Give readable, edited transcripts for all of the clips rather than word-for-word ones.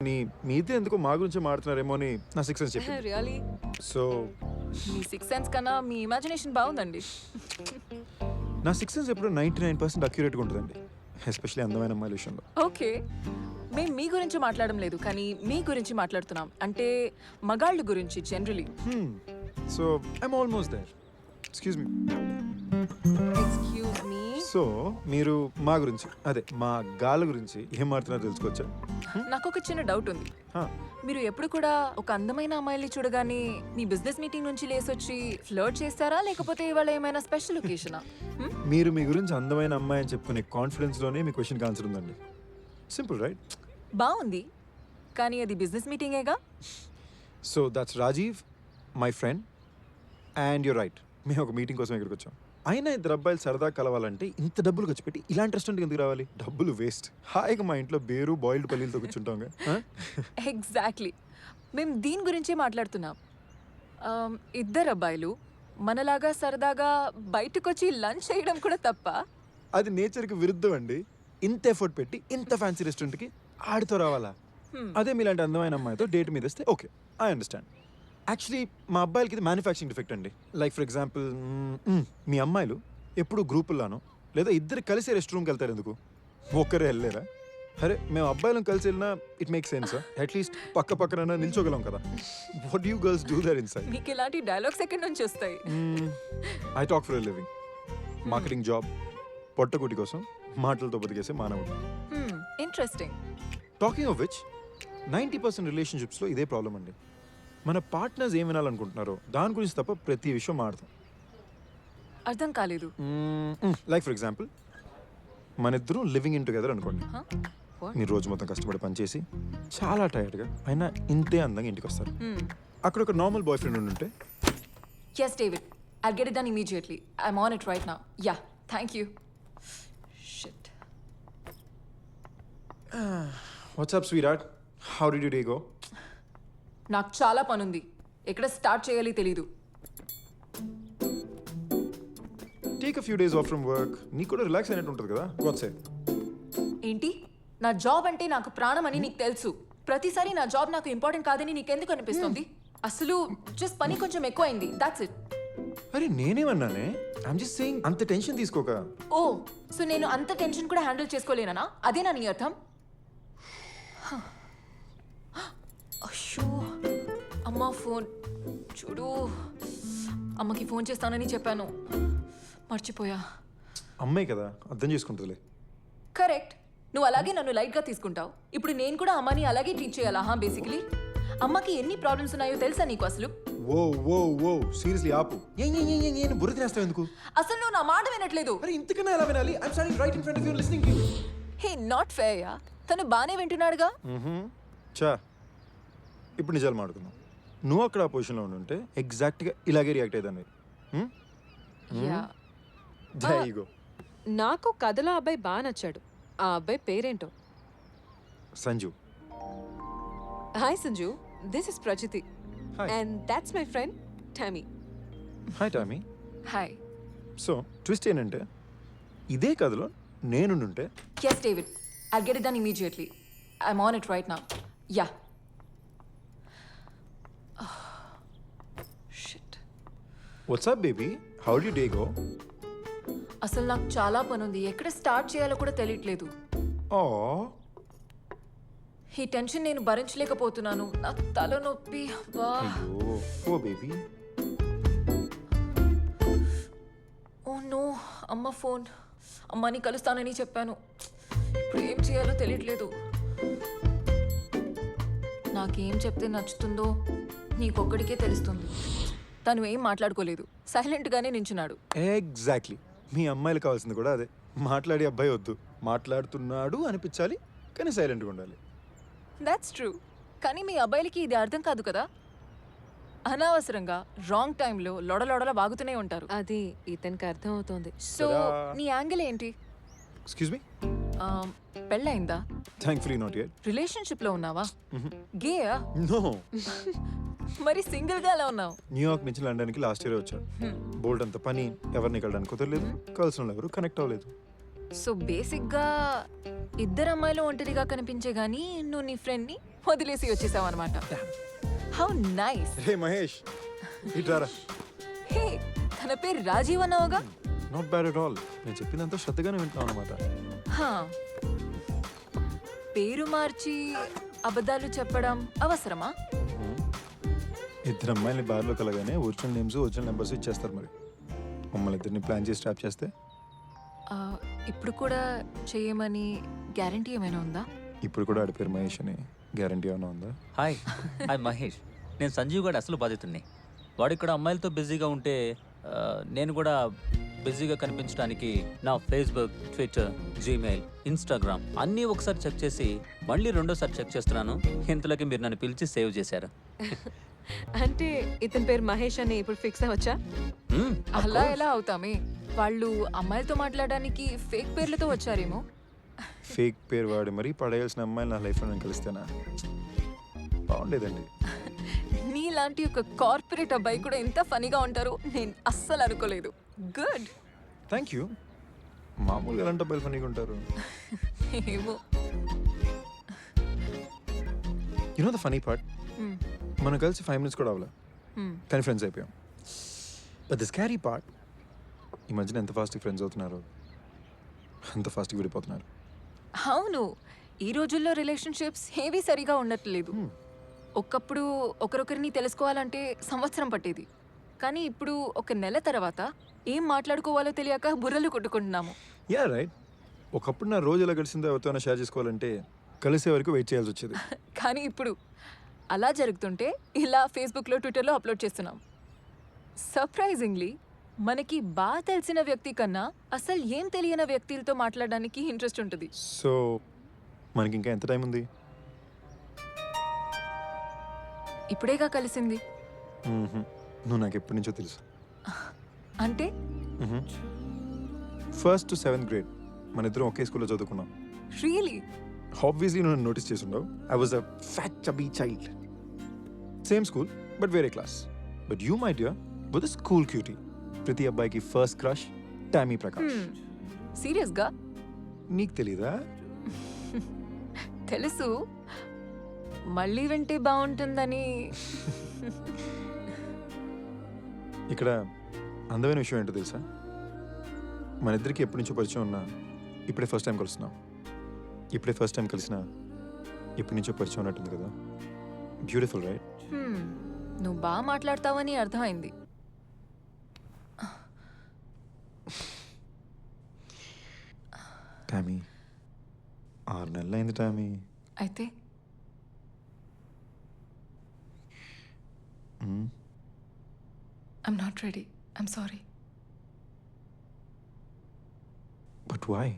మీతో ఎందుకో మా గురించి మాట్లాడుతున్నారేమో అని నా సిక్స్ సెన్స్ చెప్పింది. రియలీ సో మీ సిక్స్ సెన్స్ కన్నా మీ ఇమాజినేషన్ బాగుందండి. నా సిక్స్ సెన్స్ ఎప్పుడు 99% అక్యురేట్గా ఉంటుందండి, ఎస్పెషల్లీ అందమైన అమ్మాయిల విషయంలో. ఓకే, మేము మీ గురించి మాట్లాడడం లేదు, కానీ మీ గురించి మాట్లాడుతున్నాం. అంటే మగాళ్ళ గురించి generally. So I'm almost there. Excuse me. Excuse me. So మీరు మా గురించి, అదే మా గాళ్ళ గురించి ఏం మాట్లాడుతున్నారో తెలుసుకోవచ్చా? నాకు ఒక చిన్న డౌట్ ఉంది. హా, మీరు ఎప్పుడు కూడా ఒక అందమైన అమ్మాయిని చూడగానే మీ బిజినెస్ మీటింగ్ నుంచి లేసొచ్చి ఫ్లర్ట్ చేస్తారా, లేకపోతే ఇవాళ ఏమైనా స్పెషల్ ఒకేషనా? మీరు మీ గురించి అందమైన అమ్మాయి అని చెప్పుకునే కాన్ఫిడెన్స్లోనే మీ క్వశ్చన్కి ఆన్సర్ ఉందండి. Simple right? బాగుంది, కానీ అది బిజినెస్ మీటింగేగా. So that's Rajeev, my friend, and you're right, మేము ఒక మీటింగ్ కోసం ఇక్కడికి వచ్చాం. అయినా ఇద్దరు అబ్బాయిలు సరదా కలవాలంటే ఇంత డబ్బులు ఖర్చు పెట్టి ఇలాంటి రెస్టారెంట్కి ఎందుకు రావాలి? డబ్బులు వేస్ట్. హాయిగా మా ఇంట్లో బేరు బాయిల్డ్ పల్లీలతో కూర్చుంటాం. ఎగ్జాక్ట్లీ, మేము దీని గురించే మాట్లాడుతున్నాం. ఇద్దరు అబ్బాయిలు మనలాగా సరదాగా బయటకు వచ్చి లంచ్ చేయడం కూడా తప్ప? అది నేచర్కి విరుద్ధం అండి. ఇంత ఎఫర్ట్ పెట్టి ఇంత ఫ్యాన్సీ రెస్టారెంట్కి ఆడితో రావాలా? అదే మీలాంటి అందమైన అమ్మాయితో డేట్ మీద వస్తే ఓకే, ఐ అండర్స్టాండ్. యాక్చువల్లీ మా అబ్బాయిలకి ఇది మ్యానుఫ్యాక్చరింగ్ డిఫెక్ట్ అండి. లైక్ ఫర్ ఎగ్జాంపుల్, మీ అమ్మాయిలు ఎప్పుడు గ్రూపుల్లానో లేదా ఇద్దరు కలిసి రెస్ట్ రూమ్కి వెళ్తారు, ఎందుకు ఒక్కరే వెళ్ళలేరా? అరే మేము అబ్బాయిలను కలిసి వెళ్ళినా ఇట్ మేక్ సెన్స్. అట్లీస్ట్ పక్క పక్కన నిల్చోగలం కదా. What you girls do there inside? మీకు ఇలాంటి డైలాగ్స్ ఎక్కడి నుంచి వస్తాయి? I talk for a living. Marketing job, పొట్టకుటి కోసం మాటలతో బతికేసే మానవుడు. ఇంట్రెస్టింగ్. టాకింగ్ ఆఫ్ విచ్, 90% రిలేషన్షిప్స్లో ఇదే ప్రాబ్లం అండి. మన పార్ట్నర్స్ ఏం వినాలనుకుంటున్నారో దాని గురించి తప్ప ప్రతి విషయం మాడతాం. అర్థం కాలేదు. లైక్ ఫర్ ఎగ్జాంపుల్, మన ఇద్దరం లివింగ్ ఇన్ టుగెదర్ అనుకోండి. మీరు రోజు మొత్తం కష్టపడి పనిచేసి చాలా టైర్డ్గా అయినా ఇంతే అందంగా ఇంటికి వస్తారు. అక్కడ ఒక నార్మల్ బాయ్ ఫ్రెండ్ ఉంటే, Yes, David. I'll get it done immediately. I'm on it right now. Yeah, thank you. Shit. WhatsApp sweet, how did you day go? నాకు చాలా పనుంది, ఎక్కడ స్టార్ట్ చేయాలి తెలీదు. Take a few days of from work. నీకు కూడా relax అయినట్టు ఉంటుంది కదా. వాట్సాప్ ఏంటి? నా జాబ్ అంటే నాకు ప్రాణం అని నీకు తెలుసు. ప్రతిసారి నా జాబ్ నాకు ఇంపార్టెంట్ కాదని నీకెందుకు అనిపిస్తుంది? అసలు జస్ట్ పని కొంచెం ఎక్కువైంది, దాట్స్ ఇట్. అరే నేనేమన్నానే? ఐమ్ జస్ట్ సేయింగ్, అంత టెన్షన్ తీసుకోక. ఓ, సో నేను అంత టెన్షన్ కూడా హ్యాండిల్ చేసుకోలేనా? అదేనా నీ అర్థం? అయ్యో, అమ్మ ఫోన్ చూడు. అమ్మకి ఫోన్ చేస్తానని చెప్పాను, మర్చిపోయా. అమ్మాయి కదా, అర్థం చేసుకుంటుందిలే. కరెక్ట్, నువ్వు అలాగే నన్ను లైట్గా తీసుకుంటావు. ఇప్పుడు నేను కూడా అమ్మని అలాగే ట్రీట్ చేయాలా? బేసికలీ అమ్మకి ఎన్ని ప్రాబ్లమ్స్ ఉన్నాయో తెలుసా నీకు అసలు? ఓ ఓ ఓ సీరియస్లీ ఆపు. ఏం బుర్ర తినేస్తావు ఎందుకు? అసలు నువ్వు నా మాట వినట్లేదు. అరే ఇంతకన్నా ఎలా వినాలి? I'm standing right in front of you listening to you. Hey, not fair yeah. తను బానే వింటున్నాడుగా. చా, ఇప్పుడు నిజాలు మాడుకుందాం. నువ్వు అక్కడ ఆ పొజిషన్లో ఉంటే ఎగ్జాక్ట్గా ఇలాగే రియాక్ట్ అయ్యేదాన్ని. యా. జైగో. నాకు కథలో అబ్బాయి బాగా నచ్చాడు. ఆ అబ్బాయి పేరేంటో? Sanju. Hi Sanju, this is Prajiti. Hi. And that's my friend Tommy. Hi Tommy. Hi. So twist ఏంటంటే, ఇదే కథలో నేనుంటే Yes, David. I'll get it done immediately. I'm on it right now. Yeah. Shit. What's up baby, how the day go? అసలు నాకు చాలా పనుంది, ఎక్కడ start చేయాలో కూడా తెలియట్లేదు. ఓ ఈ టెన్షన్ నేను భరించలేకపోతున్నాను. నా తలనొప్పి. అబ్బా. అయ్యో ఓ బేబీ. ఓ నో, అమ్మ ఫోన్. అమ్మని కలుస్తానని చెప్పాను, ఇప్పుడు ఏం చేయాలో తెలియట్లేదు. నాకేం చెప్తే నచ్చుతుందో నీకొక్కడికే తెలుస్తుంది. తను ఏం మాట్లాడుకోలేదు, సైలెంట్గానే నించున్నాడు. ఎగ్జాక్ట్లీ, మీ అమ్మాయిలు కావాల్సింది కూడా అదే. మాట్లాడే అబ్బాయి వద్దు, మాట్లాడుతున్నాడు అనిపించాలి, కానీ సైలెంట్గా ఉండాలి. దాట్స్ ట్రూ, కానీ మీ అబ్బాయిలకి ఇది అర్థం కాదు కదా. అనవసరంగా రాంగ్ టైంలో లొడలొడల వాగుతూనే ఉంటారు. అది ఇతనికి అర్థం అవుతోంది. సో నీ యాంగిల్ ఏంటి? Excuse me. పెళ్ళయిందా? Thankfully not yet. రిలేషన్షిప్లో ఉన్నావా? గేయా? నో. మరి సింగిల్గా ఎలా ఉన్నావు? న్యూయార్క్ నుంచి లండన్కి లాస్ట్ ఇయర్ వచ్చాను. బోల్డ్ అంత పని, ఎవరిని కలడానికి కుదరలేదు, కలిసిన ఎవరు కనెక్ట్ అవ్వలేదు. సో బేసిక్గా ఇద్దరు అమ్మాయిలు ఒంటరిగా కనిపించే గానీ నువ్వు నీ ఫ్రెండ్ని వదిలేసి వచ్చేసావు అనమాట. How nice. రే మహేష్ ఇట్రారా. హే, తన పేరు రాజీవ్ అన్నావుగా? Not bad at all. నేను చెప్పిందంతా శ్రద్ధగానే వింటున్నాను అనమాట. హా. పేరు మార్చి అబద్ధాలు చెప్పడం అవసరమా? ఇద్దరు అమ్మాయిని బార్లో కలగానే ఒరిజినల్ నేమ్స్ ఒరిజినల్ నెంబర్స్ ఇచ్చేస్తారు. మరి మమ్మల్ని ఇద్దరిని ప్లాన్ చేసి ట్రాప్ చేస్తే ఆ, ఇప్పుడు కూడా చేయమని గ్యారంటీ ఏమైనా ఉందా? ఇప్పుడు కూడా ఆడి పేరు మహేష్ అని గ్యారంటీ ఏమైనా ఉందా? హాయ్ హాయ్ మహేష్, నేను సంజీవ్ గారు అసలు బాధితుడిని. వాడు ఇక్కడ అమ్మాయిలతో బిజీగా ఉంటే నేను కూడా బిజీగా కనిపించడానికి నా ఫేస్బుక్, ట్విట్టర్, జీమెయిల్, ఇన్స్టాగ్రామ్ అన్నీ ఒకసారి చెక్ చేసి మళ్ళీ రెండోసారి చెక్ చేస్తున్నాను. ఇంతలోకి మీరు నన్ను పిలిచి సేవ్ చేశారు. అంటే ఇతని పేరు మహేష్ అని ఇప్పుడు ఫిక్స్ అవ్వచ్చా? of అలా course. ఎలా అవుతామే? వాళ్ళు అమ్మాయిలతో మాట్లాడడానికి ఫేక్ పేర్లతో వచ్చారేమో. ఫేక్ పేరు వాడి మరీ పడేయాల్సిన అమ్మాయిలు నా లైఫ్లో నేను కలిస్తేనా బాగుండేదండి. నీలాంటి ఒక కార్పొరేట్ అబ్బాయి కూడా ఎంత ఫనీగా ఉంటారో నేను అస్సలు అనుకోలేదు. గుడ్. Thank you. మామూలుగా ఎలాంటి అబ్బాయిలు ఫనీగా ఉంటారు? ఏమో. You know the funny part, Hmm. మనం కలిసి 5 minutes కూడా అవ్వలే Hmm. కానీ ఫ్రెండ్స్ అయిపోయాం. బట్ ద స్కారీ పార్ట్, ఈ మధ్యన ఎంత ఫాస్ట్గా ఫ్రెండ్స్ అవుతున్నారు అంత ఫాస్ట్గా విడిపోతున్నారు. అవును, ఈ రోజుల్లో రిలేషన్షిప్స్ ఏవి సరిగా ఉండట్లేదు. ఒకప్పుడు ఒకరొకరిని తెలుసుకోవాలంటే సంవత్సరం పట్టేది, కానీ ఇప్పుడు ఒక నెల తర్వాత ఏం మాట్లాడుకోవాలో తెలియక బుర్రలు కొట్టుకుంటున్నాము. Yeah right. ఒకప్పుడు నా రోజు ఎలా గడిచిందో ఎవరితోనైనా షేర్ చేసుకోవాలంటే కలిసే వరకు వెయిట్ చేయాల్సి వచ్చేది. కానీ ఇప్పుడు అలా జరుగుతుంటే ఇలా ఫేస్బుక్లో, ట్విట్టర్లో అప్లోడ్ చేస్తున్నాం. సర్ప్రైజింగ్లీ మనకి బాగా తెలిసిన వ్యక్తి కన్నా అసలు ఏం తెలియని వ్యక్తులతో మాట్లాడడానికి ఇంట్రెస్ట్ ఉంటుంది. సో మనకి ఇంకా ఎంత టైం ఉంది? ఇప్పుడేగా కలిసింది. నువ్వు నాకు ఎప్పటి నుంచో తెలుసు. అంటే ఫస్ట్ టు 7th grade మన ఇద్దరం ఒకే స్కూల్లో చదువుకున్నాం. రియలీ? ఆబ్వియస్లీ నువ్వు నోటీస్ చేసి ఉండవు. I was a fat chubby child. Same school but వేరే class. But you my dear with school cutie. ప్రతి అబ్బాయికి ఫస్ట్ క్రష్ టామీ ప్రకాష్. సీరియస్గా? నీకు తెలీదా? తెలుసు, మళ్ళీ వింటే బాగుంటుందని. ఇక్కడ అందమైన విషయం ఏంటో తెలుసా? మన ఇద్దరికి ఎప్పటి నుంచో పరిచయం ఉన్నా ఇప్పుడే ఫస్ట్ టైం కలుస్తున్నాం. ఇప్పుడే ఫస్ట్ టైం కలిసినా ఎప్పటి నుంచో పరిచయం ఉన్నట్టుంది కదా. Beautiful right? నువ్వు బాగా మాట్లాడతావని అర్థమైంది. టామీ 6 నెలలు అయింది టామీ. అయితే I'm not ready. I'm sorry. But why?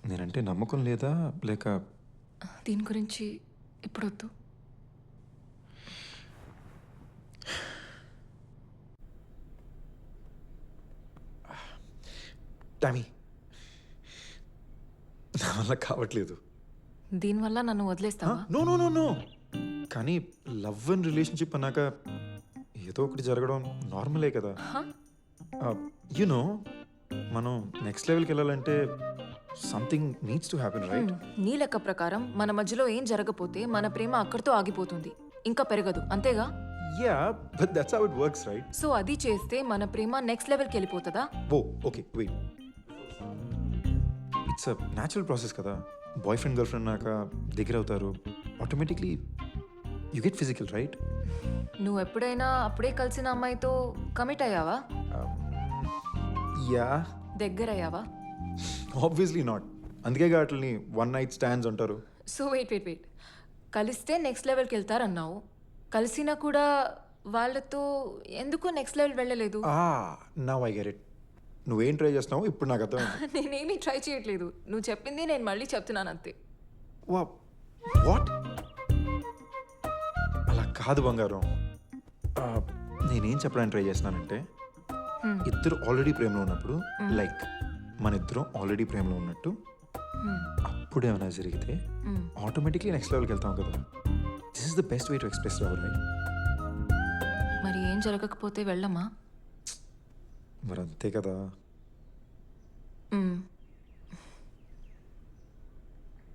నేనంటే నమ్మకం లేదా లేక? దీని గురించి ఇప్పుడొద్దు. టామీ నా వల్ల కావట్లేదు. దీనివల్ల నన్ను వదిలేస్తావా? No no no no. కానీ లవ్ అండ్ రిలేషన్షిప్ అన్నాక ఏదో ఒకటి జరగడం నార్మలే కదా. యునో మనం నెక్స్ట్ లెవెల్కి వెళ్ళాలంటే something needs to happen right? నీ లెక్క ప్రకారం మన మధ్యలో ఏం జరగపోతే మన ప్రేమ అక్కడితో ఆగిపోతుంది, ఇంకా పెరగదు, అంతేగా? Yeah but that's how it works right? So అది చేస్తే మన ప్రేమ నెక్స్ట్ లెవెల్కి వెళ్ళిపోతుందా? Oh okay wait. It's a natural process కదా. బాయ్ ఫ్రెండ్ గర్ల్ ఫ్రెండ్ నాక దగ్గర అవుతారు, automatically you get physical right? నువ్వు ఎప్పుడైనా అప్పుడే కలిసిన అమ్మాయితో కమిట్ అయ్యావా? యా. దగ్గర అయ్యావా? Obviously not. అందుకే వాటిని 1 night stands అంటారు. సో వెయిట్, కలిస్తే నెక్స్ట్ లెవెల్కి వెళ్తారన్నావు, కలిసినా కూడా వాళ్ళతో ఎందుకు నెక్స్ట్ లెవెల్ వెళ్ళలేదు? Now I get it. నువ్వేం ట్రై చేస్తున్నావు ఇప్పుడు నాకు అర్థమైంది. నేనేమీ ట్రై చేయట్లేదు, నువ్వు చెప్పింది నేను మళ్ళీ చెప్తున్నాను అంతే. వాట్? అలా కాదు బంగారం. నేనేం చెప్పడానికి ట్రై చేస్తున్నానంటే ఇద్దరు ఆల్రెడీ ప్రేమలో ఉన్నప్పుడు, లైక్ మన ఇద్దరం ఆల్రెడీ ప్రేమలో ఉన్నట్టు, అప్పుడు ఏమైనా జరిగితే ఆటోమేటిక్లీ నెక్స్ట్ లెవెల్కి వెళ్తాం కదా. This is the best way to express love right? మరి ఏం జరగకపోతే వెళ్ళమా? మరి అంతే కదా.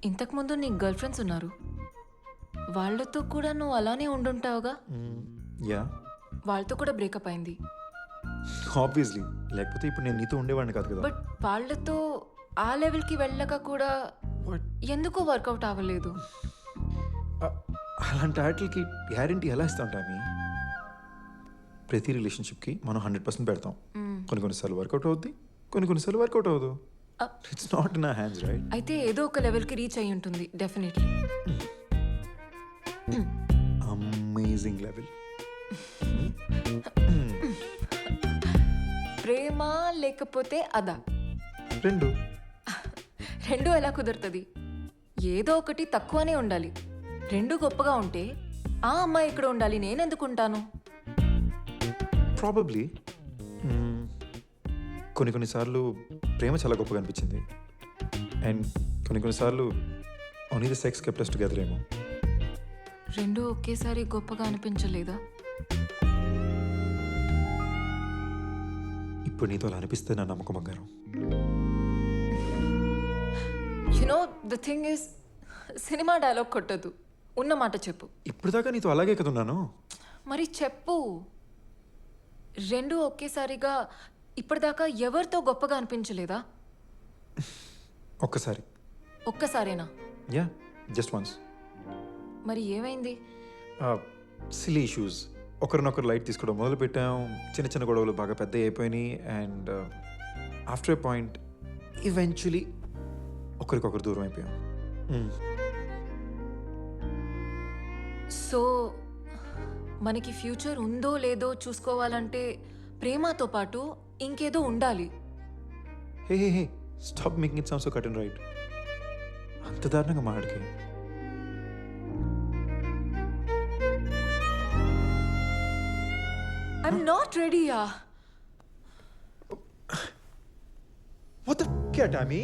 ఇంతకుముందు నీకు గర్ల్ ఫ్రెండ్స్ ఉన్నారు. వాళ్ళతో కూడా నువ్వు అలానే ఉండుంటావుగా. యా వాళ్ళతో కూడా బ్రేకప్ అయింది. ఆబ్వియస్లీ, లేకపోతే ఇప్పుడు నేను నీతో ఉండేవాడిని కాదు కదా. బట్ వాళ్ళతో ఆ లెవెల్కి వెళ్ళక కూడా What? ఎందుకు వర్కౌట్ అవ్వలేదు? అలాంటి వాటికి గ్యారంటీ ఎలా ఇస్తాం టామీ? ప్రతి రిలేషన్షిప్కి మనం 100% పెడతాం. కొన్నిసార్లు వర్కౌట్ అవుద్ది, కొన్నిసార్లు వర్కౌట్ అవ్వదు. It's not in our hands, right? అయితే ఏదో ఒక లెవెల్కి రీచ్ అయి ఉంటుంది డెఫినెట్లీ. Amazing level. ప్రేమ లేకపోతే అదా? రెండు. రెండు ఎలా కుదురుతుంది? ఏదో ఒకటి తక్కువనే ఉండాలి. రెండు గొప్పగా ఉంటే ఆ అమ్మాయి ఇక్కడ ఉండాలి, నేనెందుకు ఉంటాను? ప్రాబబ్లీ కొన్నిసార్లు ప్రేమ చాలా గొప్పగా అనిపించింది, అండ్ కొన్నిసార్లు only the sex kept us together ఏమో. రెండు ఒకేసారి గొప్పగా అనిపించలేదా? ఇప్పుడు నీతో అలా అనిపిస్తే నా నమ్మకం బంగారం. You know the thing is, cinema dialogue కొట్టద్దు, ఉన్న మాట చెప్పు. ఇప్పుడు దాకా నీతో అలాగే కదా ఉన్నాను. మరి చెప్పు. రెండు ఒకేసారిగా ఇప్పటిదాకా ఎవరితో గొప్పగా అనిపించలేదా? ఒక్కసారి. ఒక్కసారేనా? Yeah, just once. మరి ఏమైంది? Silly issues. ఒకరినొకరు లైట్ తీసుకోవడం మొదలు పెట్టాం. చిన్న చిన్న గొడవలు బాగా పెద్ద అయిపోయినాయి, and after a point eventually ఒకరికొకరు దూరం అయిపోయాం. సో మనకి ఫ్యూచర్ ఉందో లేదో చూసుకోవాలంటే ప్రేమతో పాటు ఇంకేదో ఉండాలి. Hey hey hey, stop making it sound so cut and right. అంత దారుణంగా మాట్లాడికే. ఐఎమ్ నాట్ రెడీయా. What the f*** Tommy?